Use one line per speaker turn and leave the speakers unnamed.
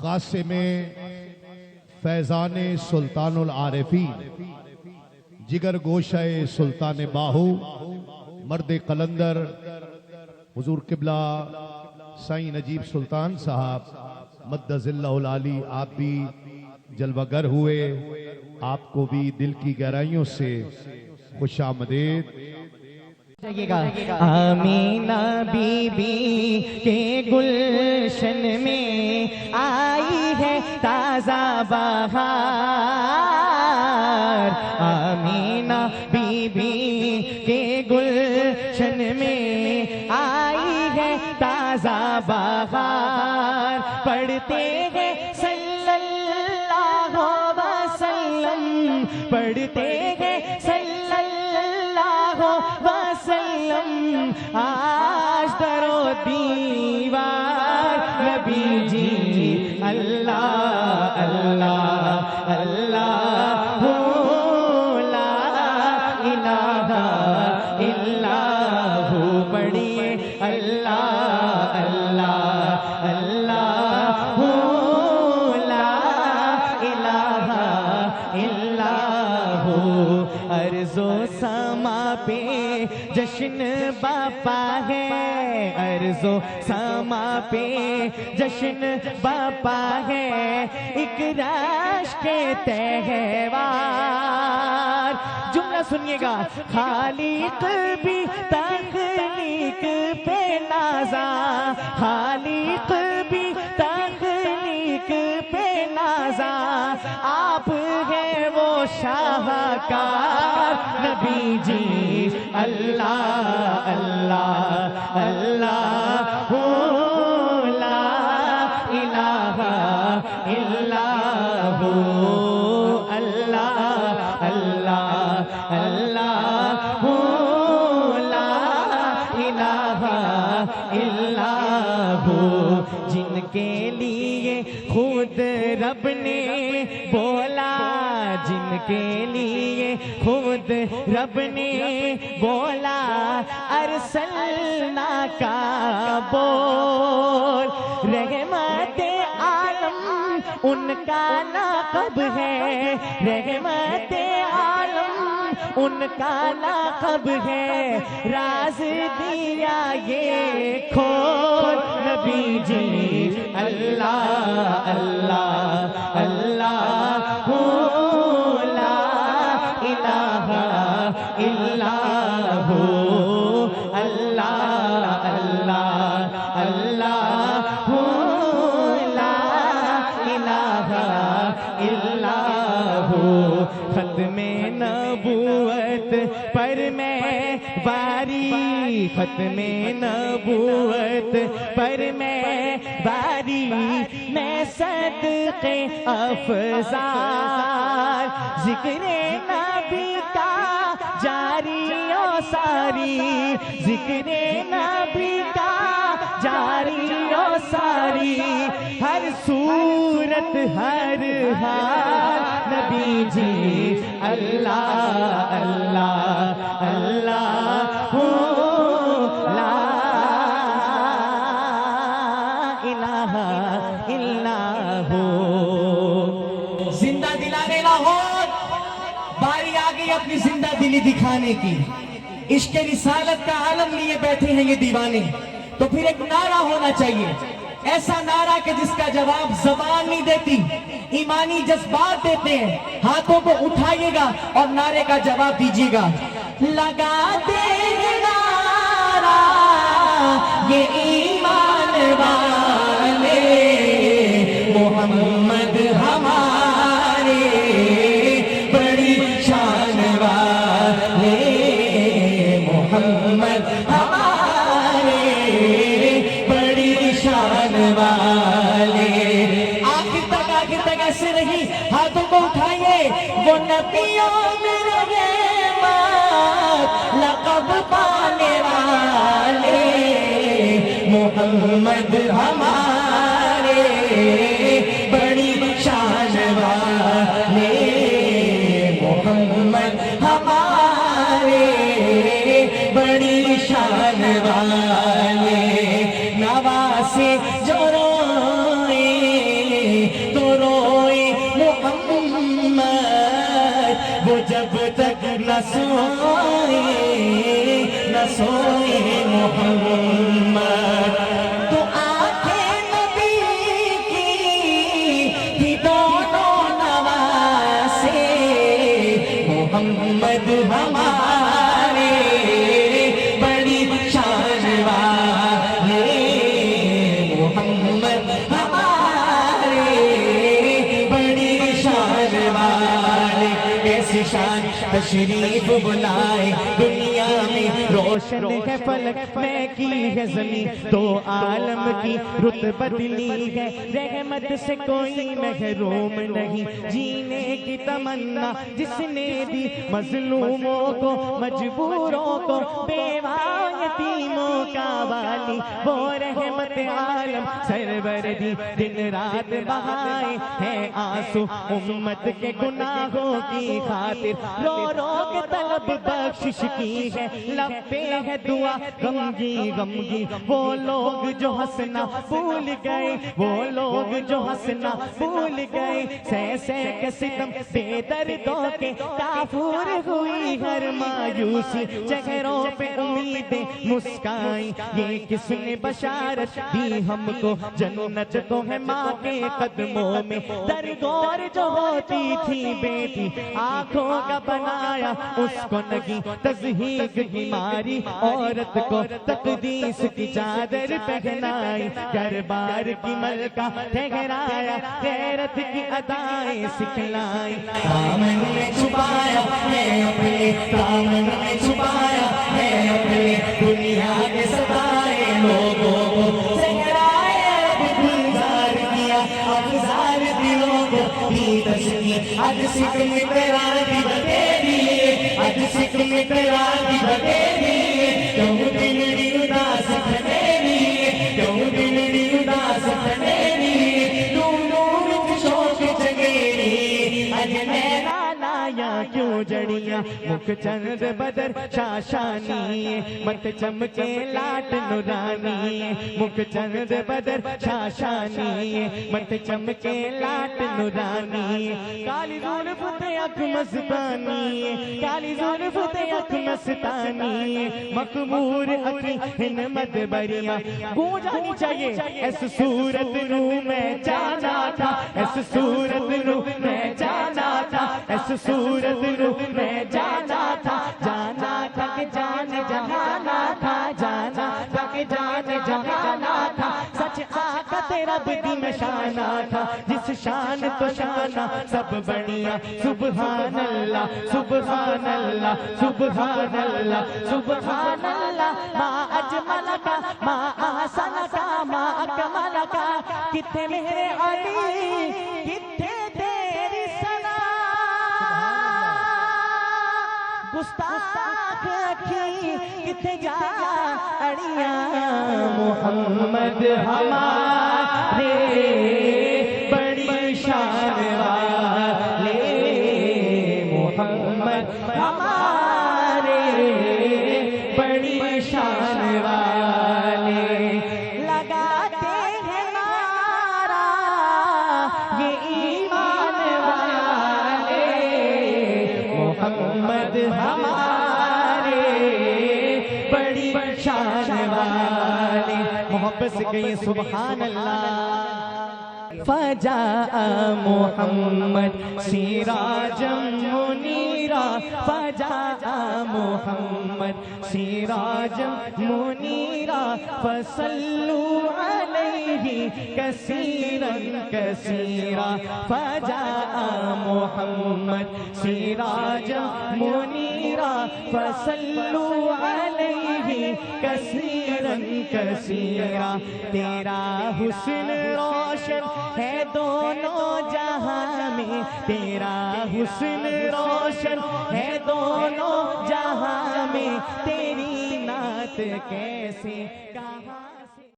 قاسم فیضان سلطان العارفین، جگر گوشہ سلطان باہو، مرد قلندر حضور قبلہ سائیں نجیب سلطان صاحب مدد اللہ العالی، آپ بھی جلوہ گر ہوئے، آپ کو بھی دل کی گہرائیوں سے خوش آمدید۔
آمینہ بی بی کے گلشن میں آئی ہے تازہ بہار، آمینہ بی بی کے گلشن میں آئی ہے تازہ بہار، پڑھتے ہیں صلی اللہ وسلم، پڑھتے ہیں صلی اللہ وسلم، آج در و دیوار نبی جی اللہ اللہ اللہ لا الہ الا ہو، پڑھیے اللہ اللہ اللہ لا الہ الا ہو، ارض و سما پہ جشن باپا ہے، ارض و سما پہ جشن باپا ہے، ایک رش کے تہوار، جملہ سنیے گا، خالق بھی تخلیق پہ نازا، خالق بھی تخلیق پہ نازا، آپ ہے وہ شاہکار نبی جی اللہ اللہ اللہ لا الہ الا ہو، اللہ اللہ اللہ لا الہ الا ہو، جن کے لیے خود رب نے بولا، جن کے لیے خود رب نے بولا، ارسلنا کا بول، رحمت عالم ان کا لقب ہے، رحمت عالم ان کا لقب ہے، راز دیا یہ کھول نبی جی اللہ اللہ اللہ لا الہ الا ہو، اللہ اللہ اللہ لا الہ الا ہو، ختم نبوت پر میں باری، ختم نبوت پر میں باری، میں صدقے افضال، ذکر نبی کا جاری و ساری، ذکر نبی کا جاری و ساری، ہر صورت ہر حال نبی جی اللہ اللہ اللہ لا الہ الا ہو۔
زندہ دلانے لاہور، باری آ گئی اپنی زندہ دلی دکھانے کی، عشق رسالت کا عالم لیے بیٹھے ہیں یہ دیوانے، تو پھر ایک نعرہ ہونا چاہیے، ایسا نعرہ کہ جس کا جواب زبان نہیں دیتی، ایمانی جذبات دیتے ہیں، ہاتھوں کو اٹھائیے گا اور نعرے کا جواب دیجیے گا، لگاتے ہیں نعرہ یہ ایمان والے، محمد ہمارے بڑی شان والے، محمد ہمارے بڑی شان والے، آخر تک ایسے نہیں، ہاتھوں کو اٹھائیے، وہ نبیوں میں رحمت لقب پانے والے، محمد ہمارے بڑی شان والے، محمد ہمارے بڑی شان والے، نواسے جو روئے جب تک نہ سوئے محمد، تو آنکھیں نبی کی تھی دونوں نواسے، محمد ہمارے بڑی شان والے، محمد ہمارے بڑی شان والے، کیسی شان تشریف بلائے دنیا میں،
روشن ہے فلک میں کی ہے زمین، تو عالم کی رت بدلی ہے، رحمت سے کوئی محروم نہیں، جینے کی تمنا جس نے دی مظلوموں کو، مجبوروں کو، بیوہ یتیموں کا والی، وہ رحمت عالم سرور دی، دن رات بہائے ہیں آنسو امت کے گناہوں کی خاطر، رو رو کے طلب بخشش کی ہے، لب پہ ہے دعا غمگی غمگی، وہ لوگ جو ہنسنا بھول گئے، وہ لوگ جو ہنسنا بھول گئے، سہ سہ کے ستم بے دردوں کے کافور ہوئی ہر مایوسی، چہروں پہ امیدیں مسکائیں، یہ کس نے بشارت دی ہم کو، جنت کو ہے ماں کے قدموں میں، درگور جو ہوتی تھی بیٹی آنکھوں کا بنایا اس کو نگی، تزہیق کی ماری عورت کو تقدیس کی چادر پہنائی، گھر بار کی ملکہ ٹھہرایا، غیرت کی ادائیں سکھلائی،
دامن میں چھپایا ہے اپنے، دامن میں چھپایا ہے اپنے، دنیا کے ستائے لوگوں کو سہرائے، اب گلزار کیا افزار دلوں کو بھی تشکی، آج سکم تیرا دی بتیری، آج سکم تیرا دی بتیری، کیوں دلڑی اداس کھنیری، کیوں دلڑی اداس کھنیری، تو نور کی شوق جگیری، آج نینا
لایا کیوں جڑیاں، مکھ چند بدر شاشانی، مت چمکے لاٹ نورانی، مکھ چند بدر شاشانی، مت چمکے لاٹ نورانی، کالی زلف تے اکھ مستانی، کالی زلف تے اکھ مستانی، مخمور اکھیں مدبریاں، گونج آنی چاہیے، اس صورت نو میں جانا تھا، اس صورت نو میں جانا تھا، اس صورت نو میں جانا تھا، جانا تھا کہ جان جہانا تھا، جانا تھا کہ جان جہانا تھا، سچ آقا تیرا بدی میں شانہ تھا، جس شان تو شانہ سب بڑھیا، سبحان اللہ سبحان اللہ سبحان اللہ سبحان اللہ، ما اجمل کا ما احسن کا ما اکمل کا، کتنے میرے علی کتنے تیری ثنا، گستاخ اکھی کتنے جا اڑیاں، محمد ہمارے بڑی شان والے، محمد ہمارے بڑی شان والے، لگاتے ہیں نعرہ یہ ایمان والے، محمد ہمارے بڑی شان والے، محبت سے کہیں سبحان اللہ، فجاء محمد سراجا منیرا، فجاء محمد سراجا منیرا، فصلوا علیہ کثیرا کثیرا، فجاء محمد سراجا منیرا، فصلوا علیہ کثیرا کثیرا، تیرا حسن روشن ہے دونوں جہاں میں، تیرا حسن روشن ہے دونوں جہاں میں، تیری نعت کیسے کہاں